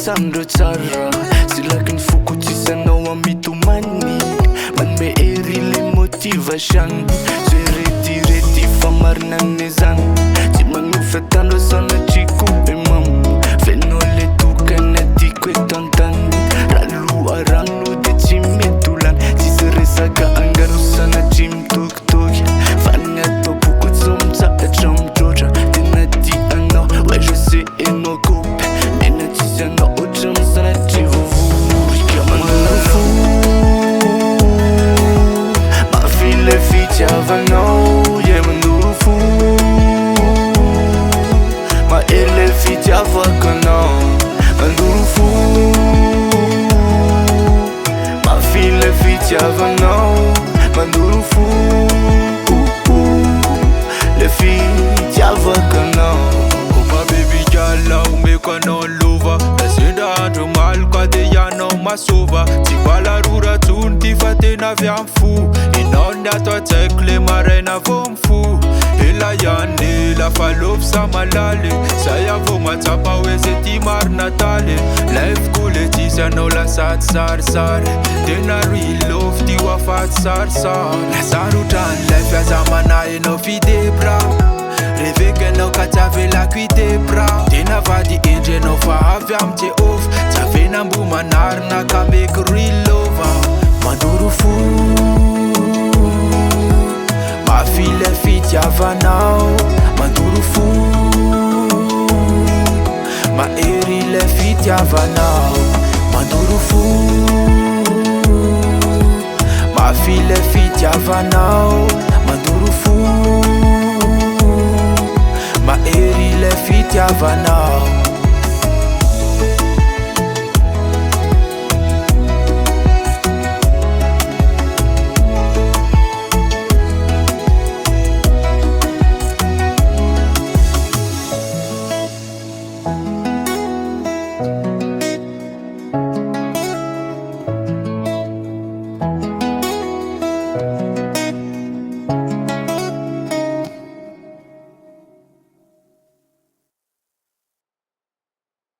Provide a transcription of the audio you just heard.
Sandro tsara Silaky ny fokotsisanao amitomany Manome ery le motivation Zay retirety fa marina ane zany Tsy manofa tandro sanatriko be mamo Fenao le tokana tiako eto antany Raha rano de tsy mety olany Tsisy resaka angano sanatry mitokitoky Fa ny atao bokotsy mitsakatra mitrotra Tena tianao, ouais je sais enao kopy Mena tsisy anao otra misanatry vovorika Mandolo fo Mafile fitiavanao Yeah mandolo fo Maele fitiavakanao Mandolo fo Mafile fitiavanao Mandolo fo Le fitiavakanao Opa baby girl umeko anao lova Nasendra andro maliko de ianao masova Tsy valarora tsony ty fa tena avy am fo Enao ny ato atsaiko le maraina vo mifo Ela ihany lafa lofo sa malaly Zay avô matsapa hoe zay ty marina taly Laifiko le tsisy anao lasaty sarisary Tena ry lofo ty ho afaty sarisary Lasarotra ny laify aza manahy enao fidebra Reveka enao ka tsy avelako itebra Tena vady endry enao fa avy am Jehovah Tsy avena mbo manarina ka meky rilova Mandoro fo Mafile fitiavanao Mandoro fo Mahery le fitiavanao Mandoro fo Mafile fitiavanao Mandoro fo Mahery le fitiavanao